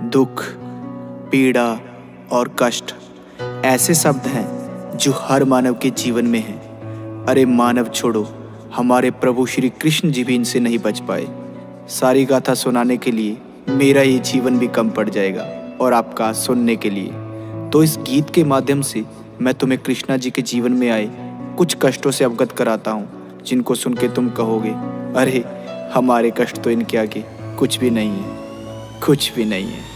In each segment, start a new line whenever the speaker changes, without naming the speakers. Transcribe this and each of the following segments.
दुख, पीड़ा और कष्ट ऐसे शब्द हैं जो हर मानव के जीवन में हैं। अरे मानव छोड़ो, हमारे प्रभु श्री कृष्ण जी भी इनसे नहीं बच पाए। सारी गाथा सुनाने के लिए मेरा ये जीवन भी कम पड़ जाएगा और आपका सुनने के लिए। तो इस गीत के माध्यम से मैं तुम्हें कृष्णा जी के जीवन में आए कुछ कष्टों से अवगत कराता हूँ, जिनको सुन के तुम कहोगे, अरे हमारे कष्ट तो इनके आगे कुछ भी नहीं है, कुछ भी नहीं है।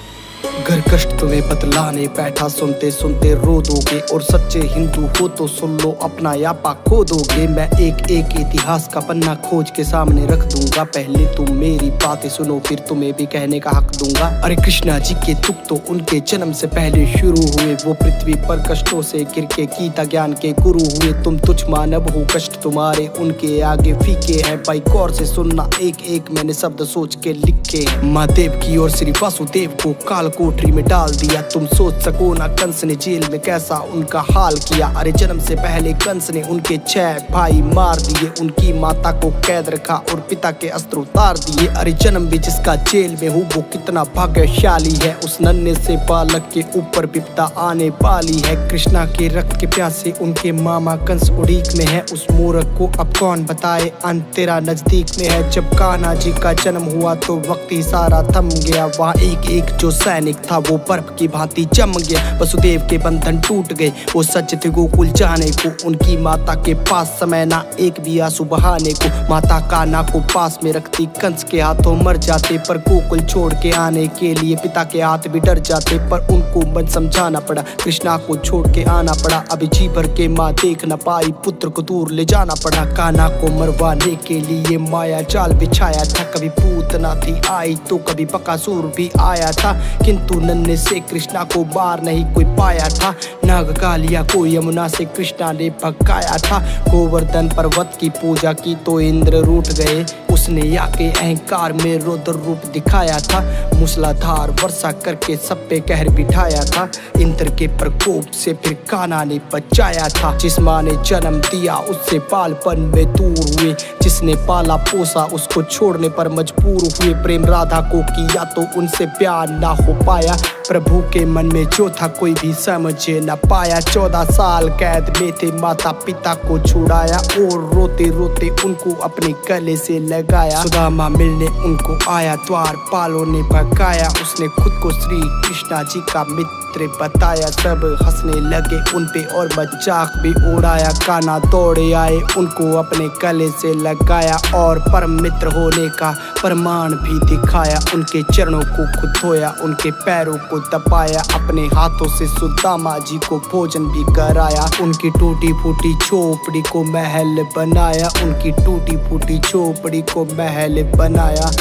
घर कष्ट तुम्हें बतलाने बैठा, सुनते सुनते रो दोगे। और सच्चे हिंदू हो तो सुन लो, अपना यापा खो दोगे। मैं एक एक इतिहास का पन्ना खोज के सामने रख दूंगा। पहले तुम मेरी बातें सुनो, फिर तुम्हें भी कहने का हक दूंगा। अरे कृष्णा जी के दुख तो उनके जन्म से पहले शुरू हुए। वो पृथ्वी पर कष्टों से गिर के गीता ज्ञान के गुरु हुए। तुम तुच्छ मानव हो, कष्ट तुम्हारे उनके आगे फीके हैं। भाई गौर से सुनना, एक एक मैंने शब्द सोच के लिखे हैं। महादेव की और श्री वासुदेव को काल कोठरी में डाल दिया। तुम सोच सको ना कंस ने जेल में कैसा उनका हाल किया। अरे जन्म से पहले कंस ने उनके 6 भाई मार दिए। उनकी माता को कैद रखा और पिता के अस्त्र उतार दिए। अरे जन्म भी जिसका जेल में हो वो कितना भाग्यशाली है। उस नन्हे से बालक के ऊपर विपदा आने वाली है। कृष्णा के रक्त के प्यासे उनके मामा कंस उड़ीक में है। उस मूर्ख को अब कौन बताए, अंत तेरा नजदीक में है। जब कान्हा जी का जन्म हुआ तो वक्त ही सारा थम गया। वहाँ एक एक जो सैनिक था वो बर्फ की भांति जम गया। वसुदेव के बंधन टूट गए, वो सच थे गोकुल जाने को। उनकी माता के पास समय ना एक भी आंसू बहाने को। माता कान्हा को पास में रखती, कंस के हाथों मर जाते। पर गोकुल छोड़ के आने के लिए पिता के हाथ भी डर जाते। पर उनको मन समझाना पड़ा, कृष्णा को छोड़ के आना पड़ा। अभी जी भर के माँ देख न पाई, पुत्र को दूर ले जाना पड़ा। कान्हा को मरवाने के लिए माया जाल बिछाया था। कभी पूतना थी आई तो कभी बकासुर भी आया था। किंतु नन्हे से कृष्णा को बार नहीं कोई पाया था। नागकालिया को यमुना से कृष्णा ने भगाया था। गोवर्धन पर्वत की पूजा की तो इंद्र रूठ गए। उसने आके अहंकार में रुद्र रूप दिखाया था। मूसलाधार वर्षा करके सब पे कहर बिठाया था। इंद्र के प्रकोप से फिर कान्हा ने बचाया था। जिस माँ ने जन्म दिया उससे बालपन में दूर हुए। जिसने पाला पोसा उसको छोड़ने पर मजबूर हुए। प्रेम राधा को किया तो उनसे प्यार ना हो पाया। प्रभु के मन में जो था कोई भी समझ न पाया। 14 साल कैद में थे, माता पिता को छुड़ाया। और रोते रोते उनको अपने गले से लगाया। सुदामा मिलने उनको आया, द्वारपालों ने भगाया। उसने खुद को श्री कृष्णा जी का मित्र बताया। सब हंसने लगे उन पे और मजाक भी उड़ाया। कान्हा दौड़े आए, उनको अपने गले से लगाया। और परम मित्र होने का प्रमाण भी दिखाया। उनके चरणों को खुद धोया, उनके पैरों को दबाया। अपने हाथों से सुदामा जी को भोजन भी कराया। उनकी टूटी फूटी झोपड़ी को महल बनाया। उनकी टूटी फूटी झोपड़ी को महल बनाया।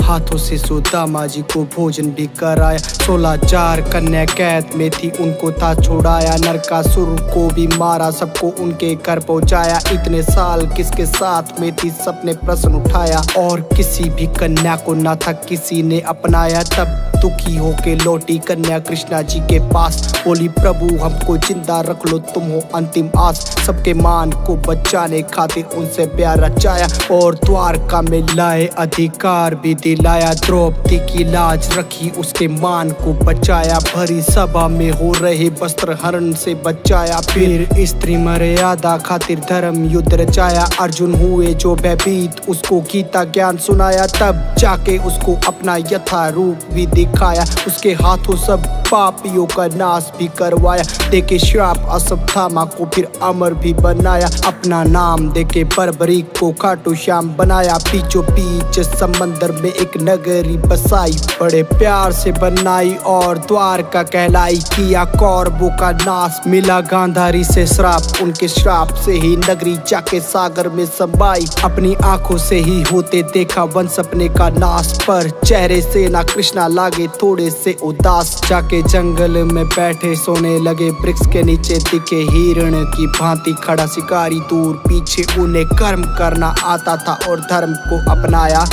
हाथों से सुदामा जी को भोजन भी कराया। 16,000 कन्या कैद में थी, उनको था छुड़ाया। नरकासुर को भी मारा, सबको उनके घर पहुंचाया। इतने साल किसके साथ में थी, सबने प्रश्न उठाया। और किसी भी कन्या को ना था किसी ने अपनाया। तब दुखी होके लौटी कन्या कृष्णा जी के पास। बोली, प्रभु हमको जिंदा रख लो, तुम हो अंतिम आस। सबके मान को बचाने खातिर उनसे प्यार रचाया। और द्वारका में लाए अधिकार भी दिलाया। द्रौपदी की लाज रखी, उसके मान को बचाया। भरी सभा में हो रहे वस्त्र हरण से बचाया। फिर स्त्री मर्यादा खातिर धर्म युद्ध रचाया। अर्जुन हुए जो भयभीत, उसको गीता ज्ञान सुनाया। तब जाके उसको अपना यथा रूप भी दिखाया। उसके हाथों सब पापियों का नाश भी करवाया। देके श्राप अश्वत्थामा को फिर अमर भी बनाया। अपना नाम देके बर्बरीक को खाटू श्याम बनाया। बीचों बीच समंदर में एक नगरी बसाई। बड़े प्यार से बनाई और द्वारका कहलाई। किया कौरवों का नाश, मिला गांधारी से श्राप। उनके श्राप से ही नगरी जाके सागर में समाई। अपनी आंखों से ही होते देखा वंश अपने का नाश। पर चेहरे से ना कृष्णा लागे थोड़े से उदास। जाके जंगल में बैठे सोने लगे, वृक्ष के नीचे दिखे हिरण की भांति खड़ा शिकारी। दूर पीछे उन्हें कर्म करना आता था और धर्म को अपनाया।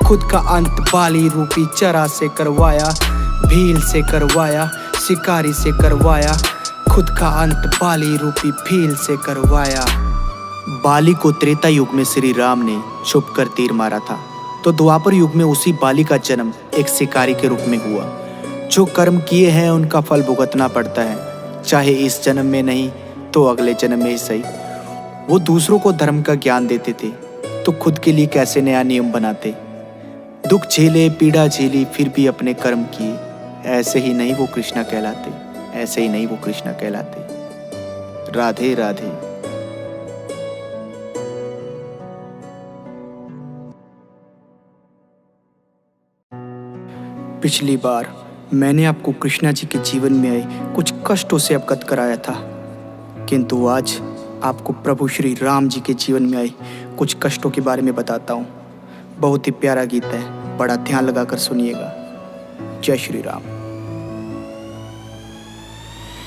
खुद का अंत बाली रूपी चरा से करवाया। भील से करवाया, शिकारी से करवाया। खुद का अंत बाली रूपी भील से करवाया।
बाली को त्रेता युग में श्री राम ने छुप कर तीर मारा था, तो द्वापर युग में उसी बाली का जन्म एक शिकारी के रूप में हुआ। जो कर्म किए हैं उनका फल भुगतना पड़ता है, चाहे इस जन्म में नहीं तो अगले जन्म में ही सही। वो दूसरों को धर्म का ज्ञान देते थे तो खुद के लिए कैसे नया नियम बनाते। दुख झेले, पीड़ा झेली, फिर भी अपने कर्म किए। ऐसे ही नहीं वो कृष्णा कहलाते, ऐसे ही नहीं वो कृष्णा कहलाते। राधे राधे।
पिछली बार मैंने आपको कृष्णा जी के जीवन में आए कुछ कष्टों से अवगत कराया था, किंतु आज आपको प्रभु श्री राम जी के जीवन में आए कुछ कष्टों के बारे में बताता हूँ। बहुत ही प्यारा गीत है, बड़ा ध्यान लगाकर सुनिएगा। जय श्री राम।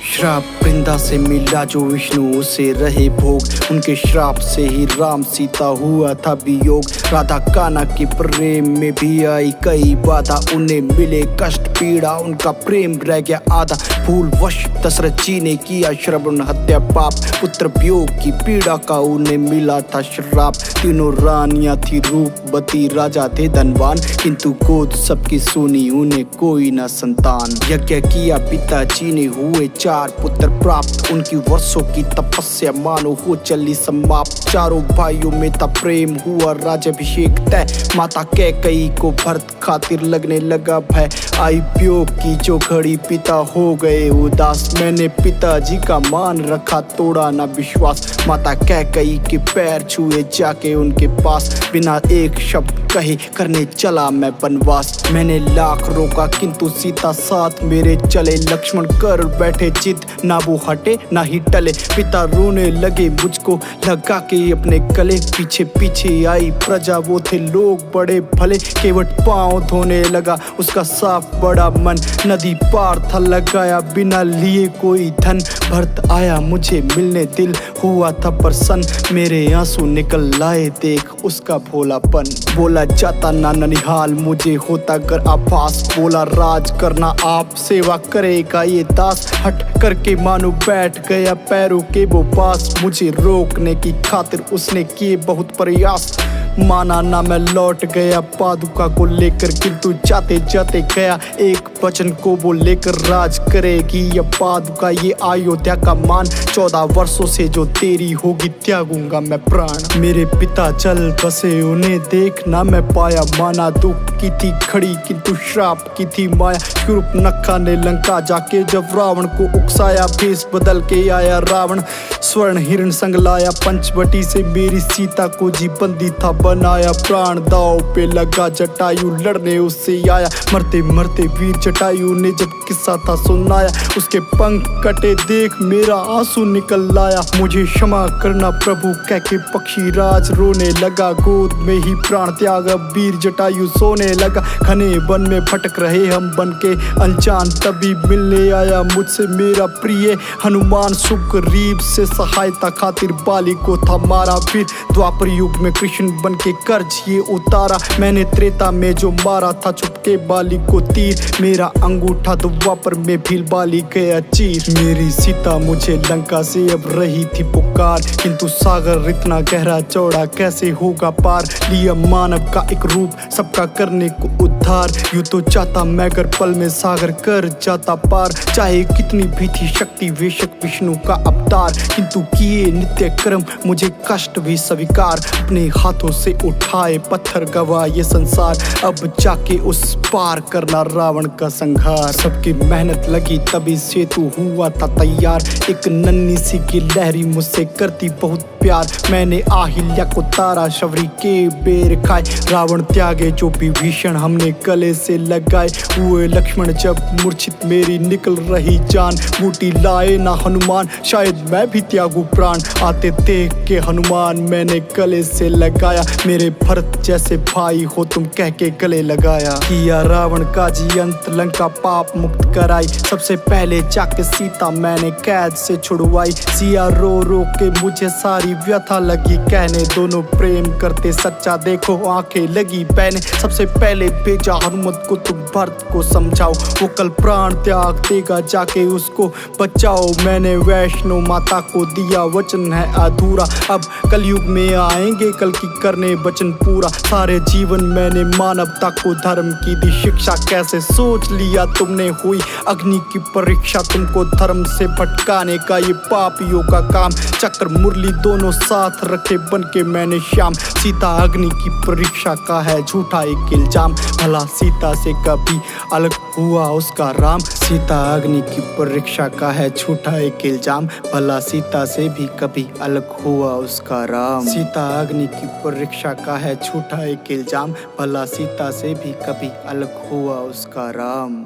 श्राप वृंदा से मिला जो विष्णु से रहे भोग, उनके श्राप से ही राम सीता हुआ था वियोग। राधा कान्हा के प्रेम में भी आई कई बाधा, उन्हें मिले कष्ट पीड़ा, उनका प्रेम रह गया आधा। भूल वश दशरथ जी ने किया श्रवण हत्या पाप, पुत्र वियोग की पीड़ा का उन्हें मिला था श्राप। तीनों रानियां थी रूपवती, राजा थे धनवान, किंतु गोद सबकी सुनी उन्हें कोई न संतान। यज्ञ किया पिताजी ने, हुए 4 पुत्र प्राप्त, उनकी वर्षों की तपस्या मानो हो चली समाप्त। चारों भाइयों में था प्रेम, हुआ राज्याभिषेक तय। माता कैकेयी को भरत खातिर लगने लगा भय, आई वियोग की जो घड़ी पिता हो गए उदास। मैंने पिताजी का मान रखा, तोड़ा ना विश्वास। माता कैकेयी के पैर छुए जाके उनके पास, बिना एक शब्द कहे करने चला मैं वनवास। मैंने लाख रोका किंतु सीता साथ मेरे चले, लक्ष्मण कर बैठे जिद, ना वो हटे ना ही टले। पिता रोने लगे मुझको लगा के अपने गले, पीछे पीछे आई प्रजा, वो थे लोग बड़े भले। केवट पांव धोने लगा उसका साफ बड़ा मन, नदी पार था लगाया बिना लिए कोई धन। भरत आया मुझे मिलने, दिल हुआ था प्रसन्न, मेरे आंसू निकल लाए देख उसका भोलापन। बोला जाता ना ननिहाल मुझे होता कर आभास, बोला राज करना आप सेवा करेगा ये दास। हट करके मानो बैठ गया पैरों के वो पास, मुझे रोकने की खातिर उसने किए बहुत प्रयास। माना ना मैं लौट गया पादुका को लेकर, किंतु जाते जाते गया एक वचन को वो लेकर। राज करेगी ये पादुका ये अयोध्या का मान, 14 वर्षों से जो तेरी होगी त्यागूंगा मैं प्राण। मेरे पिता चल बसे उन्हें देख ना मैं पाया, माना दुख की थी खड़ी किंतु श्राप की थी माया। शूर्पणखा ने लंका जाके जब रावण को उकसाया, भेष बदल के आया रावण स्वर्ण हिरण संग लाया। पंचवटी से मेरी सीता को जी बंदी था बनाया, प्राण दाव पे लगा जटायु लड़ने उससे आया। मरते मरते वीर जटायु ने जब किस्सा था सुनाया, उसके पंख कटे देख मेरा आंसू निकल लाया। मुझे क्षमा करना प्रभु कह के पक्षी राज रोने लगा, गोद में ही प्राण त्याग वीर जटायु सोने लगा। घने वन में भटक रहे हम बन के अनजान, तभी मिलने आया मुझसे मेरा प्रिय हनुमान। सुग्रीव से सहायता खातिर बाली को था मारा, फिर द्वापर युग में कृष्ण बन के कर्ज ये उतारा। मैंने त्रेता में जो मारा था चुपके बाली को तीर, मेरा अंगूठा द्वापर में भील बाली गया चीर। मेरी सीता मुझे लंका से अब रही थी पुकार, किंतु सागर इतना गहरा चौड़ा कैसे होगा पार। लिया मानव का एक रूप सबका करने को उद्धार, यूं तो चाहता मैं अगर पल में सागर कर जाता पार। चाहे कितनी भी थी शक्ति बेशक विष्णु का अवतार, किंतु किए नित्य कर्म मुझे कष्ट भी स्वीकार। अपने हाथों से उठाए पत्थर गवा ये संसार, अब जाके उस पार करना रावण का संहार। सबकी मेहनत लगी तभी सेतु हुआ था तैयार, एक नन्ही सी की लहरी मुझसे करती बहुत प्यार। मैंने आहिल्या को तारा शबरी के बेर खाए, रावण त्यागे जो विभीषण हमने गले से लगाए। हुए लक्ष्मण जब मूर्छित मेरी निकल रही जान, बूटी लाए ना हनुमान शायद मैं भी त्यागू प्राण। आते देख के हनुमान मैंने गले से लगाया, मेरे भरत जैसे भाई हो तुम कह के गले लगाया। किया रावण का जी अंत लंका पाप मुक्त कराई, सबसे पहले जाके सीता मैंने कैद से छुड़वाई। सिया रो रो के मुझे सारी व्यथा लगी कहने, दोनों प्रेम करते सच्चा, देखो आंखें लगी बहने। सबसे पहले भेजा हनुमत को, तुम भरत को समझाओ, वो कल प्राण त्याग देगा, जाके उसको बचाओ। मैंने वैष्णो माता को दिया वचन है अधूरा, अब कलयुग में आएंगे कल की करने वचन पूरा। सारे जीवन मैंने मानवता को धर्म की दी शिक्षा, कैसे सोच लिया तुमने हुई अग्नि की परीक्षा। तुमको धर्म से भटकाने का ये पापियों का काम, चक्र मुरली दोनों साथ रखे बन के मैंने श्याम। सीता अग्नि की परीक्षा का है झूठा एक इल्जाम, भला सीता से कभी अलग हुआ उसका राम। सीता अग्नि की परीक्षा का है झूठा एक इल्जाम, भला सीता से भी कभी अलग हुआ उसका राम। सीता अग्नि की परीक्षा का है झूठा एक इल्जाम, भला सीता से भी कभी अलग हुआ उसका राम।